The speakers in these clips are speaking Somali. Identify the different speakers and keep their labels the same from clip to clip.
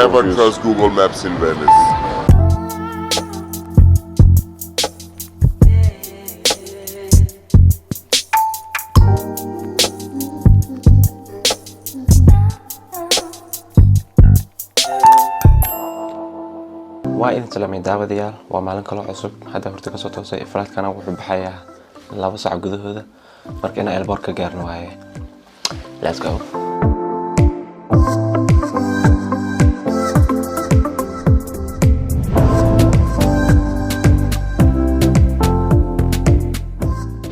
Speaker 1: Never
Speaker 2: confused.
Speaker 1: trust Google Maps in Venice.
Speaker 3: waa idin salaamay daawadayaal waa maalin kale cusub hadda horta ka soo toosay flight-kana wuxuu baxayaa 2 saac gudahooda marka inaan airport ka gaarno waaye let's go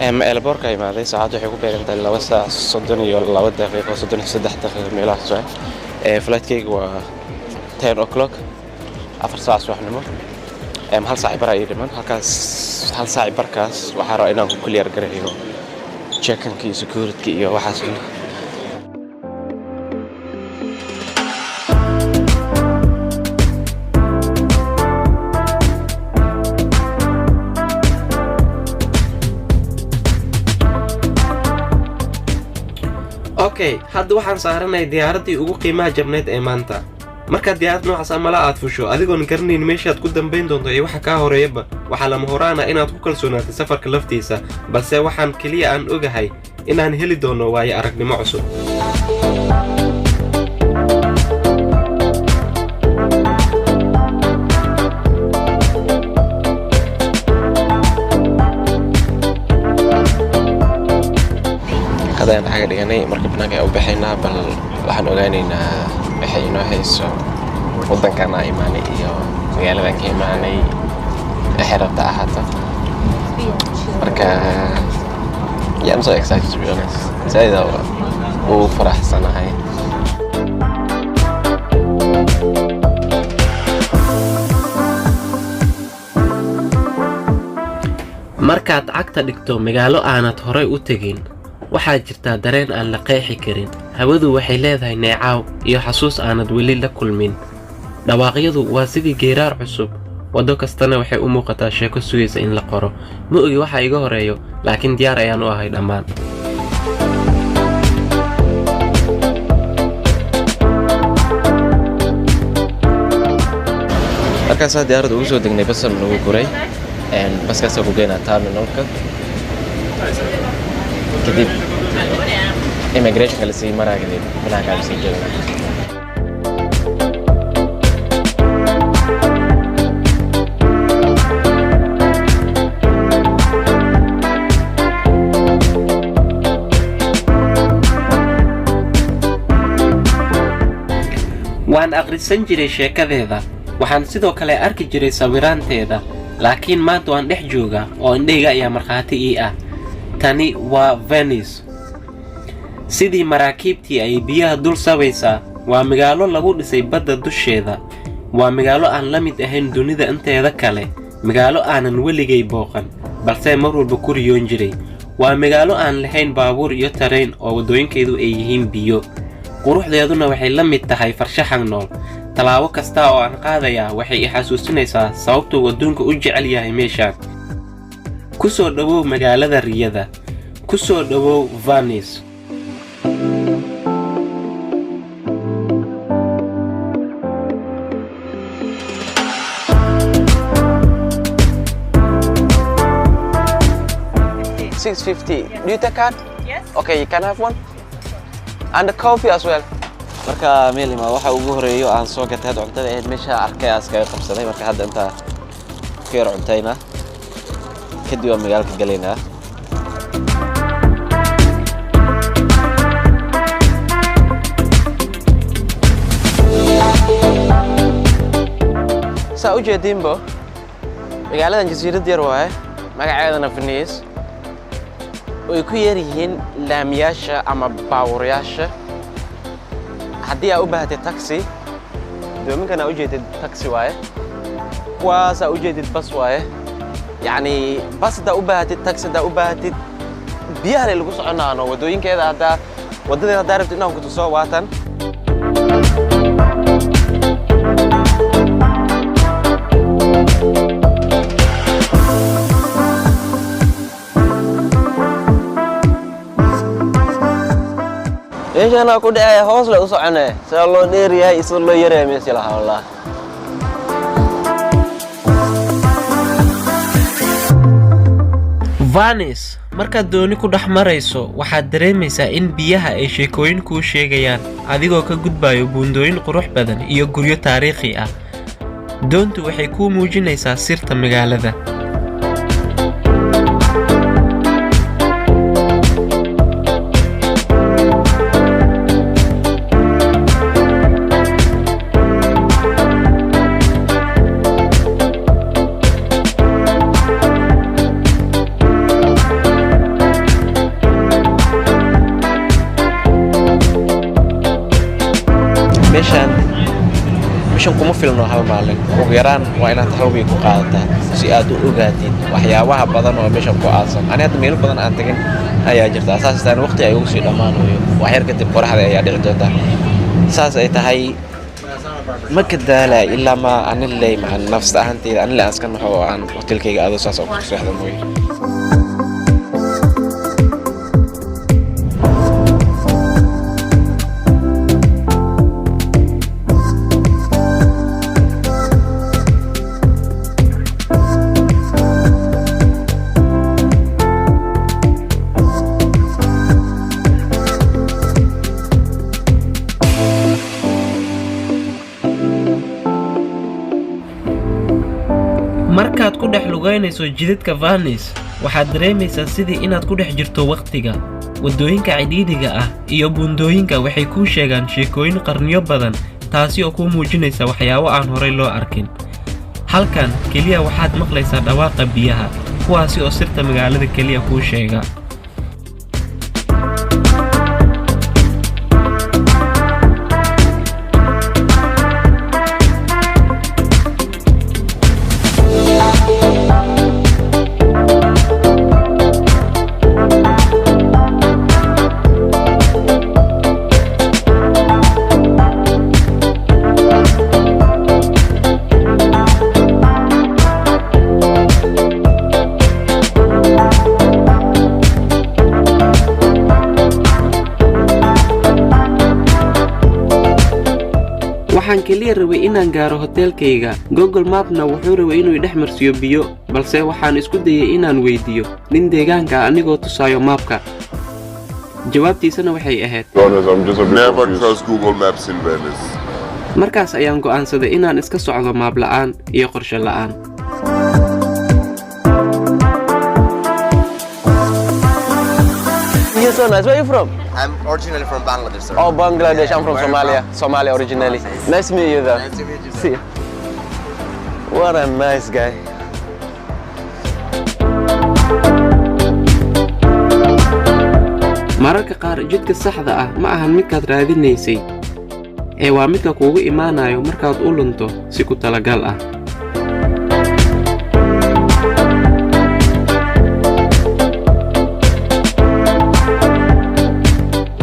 Speaker 3: airport ka imaaday saacadu waxay ku beegantahay 2 saac 32 daqiiqo 33 daqiiqo meelahaas flight-kaygu waa 10 o'clock 4 saac subaxnimo hal saac bar ay dhiman halkaas hal saac barkaas waxa raaw inaan ku clear gareeyo check-in security iyo waxaas
Speaker 4: okay hadda waxaan saaranay diyaaradii ugu qiimaha jabneed ee maanta marka diyaarad noocaas ama la aad fusho adigoon garanayn meeshaad ku dambayn doonto iyo waxa ka horeeyaba waxa lama horaana inaad ku kalsoonaato safarka laftiisa balse waxaan kaliya aan ogahay inaan heli doono waayo aragnimo cusub
Speaker 3: hadaan xaga dhiganay marka banaanka ay u baxaynaa bal waxaan ogaanaynaa waxay inoo hayso waddankan aan imaanay iyo magaaladan ka imaanay waxay rabta ahaato marka yeah, I'm so excited to be honest sayda uu faraxsanahay
Speaker 4: markaad cagta dhigto magaalo aanad horay u tegin waxaa jirta dareen aan la qeexi karin hawadu waxay leedahay neecaw iyo xasuus aanad weli la kulmin dhawaaqyadu waa sidii geeraar cusub wado kastana waxay u muuqataa sheeko sugaysa in la qoro ma ogi waxa iga horeeyo laakiin diyaar ayaan u ahay dhammaan
Speaker 3: markaas diyaaradda ugu soo degnay basal nagu guray baskaas ku geynaa terminalka kadib immigration kala sii maraa kadib banaanka la sii joognaa
Speaker 4: waan akhrisan jiray sheekadeeda waxaan sidoo kale arki jiray sawiraanteeda laakiin maanta waan dhex joogaa oo indhayga ayaa markhaati ii ah tani waa Venice sidii maraakiibtii ay biyaha dul sabaysaa waa magaalo lagu dhisay badda dusheeda waa magaalo aan la mid ahayn dunida inteeda kale magaalo aanan weligay booqan balse mar walba ku riyoon jiray waa magaalo aan lahayn baabuur iyo tareen oo wadooyinkeedu ay yihiin biyo quruxdeeduna waxay la mid tahay farshaxan nool talaabo kasta oo aan qaadayaa waxay i xasuusinaysaa sababtuu adduunka u jecel yahay meeshaan ku soo dhawow magaalada riyada ku soo dhawow Venice
Speaker 3: $6.50. Do you take card? Yes. Okay, you can have one. And the coffee as well. marka meelima waxa ugu horeeyo aan soo gatay cuntada ee meesha arkay askaga qabsaday marka hadda inta ku yar cuntayna kadib aan magaalka galeynaa saa u jeedinbo magaaladan jasiirad yar waaye magaceedana Venice way ku yar yihiin laamiyaasha ama baawuryaasha haddii aad u baahatid taxi doominkana u jeedid taxi waaye kuwaas u jeedid bas waaye yani bas da u baahatid taxi da u baahatid biyaha lagu soconaano wadooyinkeeda hadda wadadeeda hadda rabtid inaan ku tuso waatan meeshaan ku dhacay hoos la u soconay sida loo dheeriyahay isla loo yareeyay meesha la hawlaa
Speaker 4: Venice markaad dooni ku dhex marayso waxaad dareemaysaa in biyaha ay sheekooyin kuu sheegayaan adigoo ka gudbayo buundooyin qurux badan iyo guryo taariikhi ah. doontu waxay kuu muujinaysaa sirta magaalada.
Speaker 3: meeshan kuma filno hal maalin ugu yaraan waa inaad halwii ku qaadataa si aad u ogaatid waxyaabaha badan oo meeshan ku aasan ani hadda meel badan aan tagin ayaa jirta asaastaan waqti ay ugu sii dhamaanayo wax yar kadib qoraxda ayaa dhici doonta saas ay tahay ma ka daalay ilaa ma aan leey macaan nafs ahaantayda aan la askan waxa aan hotelkayga aado saas oo ku seexdo mooy
Speaker 4: markaad ku dhex lugaynayso jidadka Venice waxaad dareemaysaa sidii inaad ku dhex jirto waqtiga. wadooyinka cidhiidhiga ah iyo buundooyinka waxay kuu sheegaan sheekooyin qarniyo badan taasi oo kuu muujinaysa waxyaabo aan horay loo arkin. halkan keliya waxaad maqlaysaa dhawaaqa biyaha kuwaasi oo sirta magaalada keliya kuu sheega. waxaan kaliya rabay inaan gaaro hotelkayga. Google Mapna wuxuu rabay inuu dhex marsiyo biyo, balse waxaan isku dayay inaan weydiiyo nin deegaanka anigoo tusaayo maapka. jawaabtiisana waxay ahayd
Speaker 1: Never trust Google Maps in Venice.
Speaker 4: markaas ayaan go'aansaday inaan iska socdo maap la'aan iyo qorshe la'aan.
Speaker 3: You're so nice. Where are you from?
Speaker 2: I'm originally from Bangladesh, sir.
Speaker 3: Oh, Bangladesh. I'm from
Speaker 2: Where
Speaker 3: Somalia.
Speaker 2: from?
Speaker 3: Somalia originally. Nice to meet you, though.
Speaker 2: Nice to meet you, sir.
Speaker 3: See you. What a nice guy.
Speaker 4: mararka qaar jidka saxda ah ma ahan midkaad raadinaysay ee waa midka kuugu imaanayo markaad u lunto si ku talagal ah.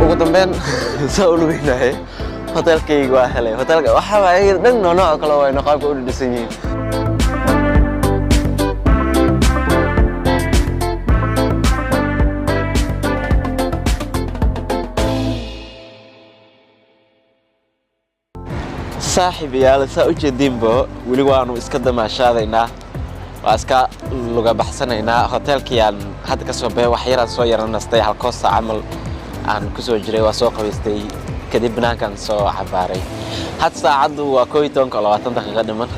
Speaker 3: ugu dambeyn saa u lugaynahay hotelkayga waa helay hotelka waxa waaye dhan nooc kale oo ay qaabka u dhisan yihiin. saaxiibayaal saa u jeedinbo weli waanu iska damaashaadaynaa waa iska luga baxsanaynaa hotelkiyaan hadda ka soo baxay wax yaraan soo yaranastay halkoo saac camal aan ku soo jiray waa soo qabaystay kadib banaankan soo cabaaray had saacadu waa 12 daqiiqo dhiman.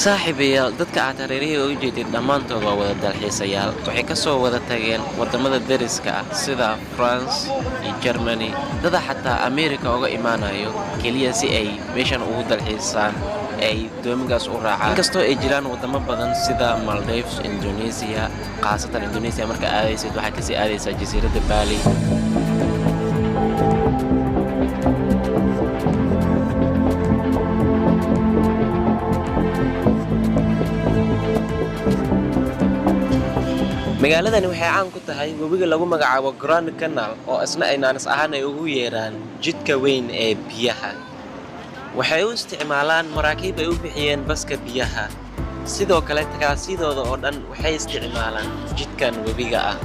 Speaker 3: saaxiibayaal dadka aad hareerihii uga jeedid dhammaantood waa wada dalxiisayaal waxay ka soo wada tageen wadamada deriska ah sida France iyo Germany dada xataa America uga imaanayo kaliya si ay meeshan ugu dalxiisaan ay doomigaas u raacaan. Inkastoo ay jiraan wadamo badan sida Maldives, Indonesia, qaasatan Indonesia marka aadaysid waxaa kasii aadaysaa jasiiradda Bali. magaaladani waxay caan ku tahay webiga lagu magacaabo Grand Canal oo isna ay naanis ahaan ay ugu yeeraan jidka weyn ee biyaha. waxay u isticmaalaan maraakiib ay u bixiyeen baska biyaha. sidoo kale tagaasidooda oo dhan waxay isticmaalaan jidkan webiga ah.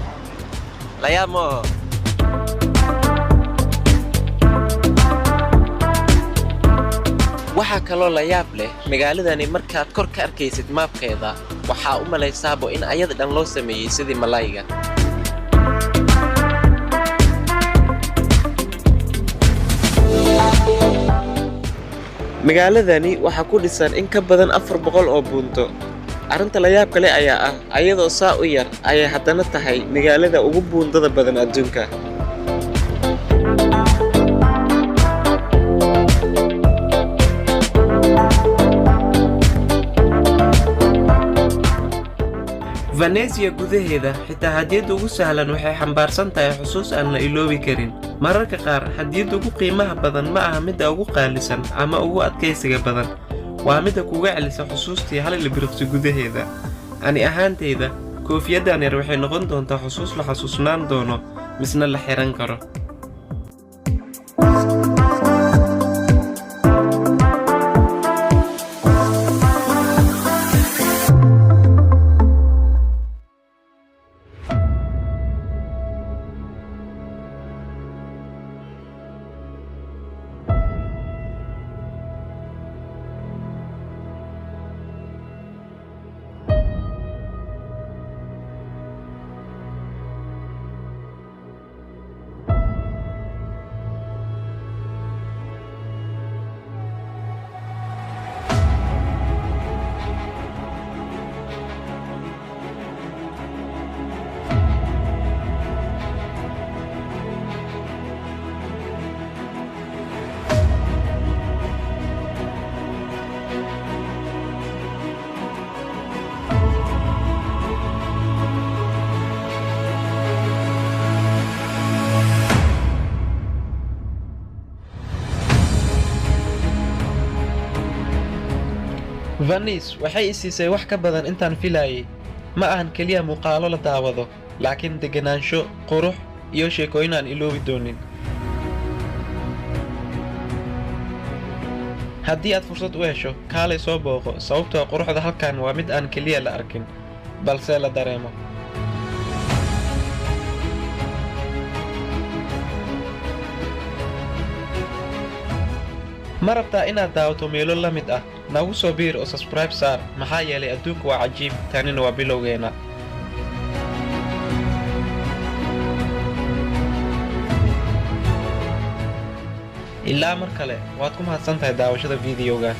Speaker 3: la yaamo waxaa kaloo la yaab leh magaaladani markaad kor ka arkaysid maabkeeda waxaa u malaysaabo in ayada dhan loo sameeyey sidii malayga. magaaladani waxaa ku dhisan in ka badan 400 oo buunto. arrinta la yaab kale ayaa ah ayadoo saa u yar ayay haddana tahay magaalada ugu buundada badan adduunka. Venezia gudaheeda xitaa hadiyadda ugu sahlan waxay xambaarsan tahay xusuus aan la iloobi karin. mararka qaar hadiyadda ugu qiimaha badan ma aha midda ugu qaalisan ama ugu adkaysiga badan, waa midda kuga celisa xusuustii hal ilbiriqsi gudaheeda. ani ahaantayda koofiyaddan yar waxay noqon doontaa xusuus la xasuusnaan doono misna la xiran karo. Venice waxay isiisay wax ka badan intaan filayay. ma ahan kaliya muuqaalo la daawado, laakiin deganaansho, qurux iyo sheekooyin aan iloobi doonin. haddii aad fursad u hesho kaalay soo booqo, sababtoo quruxda halkan waa mid aan kaliya la arkin balse la dareemo. ma rabtaa inaad daawato meelo la mid ah, nagu soo biir oo subscribe saar, maxaa yeelay adduunku waa cajiib, tanina waa bilowgeena. ilaa mar kale waad ku mahadsantahay daawashada fiidiyowga.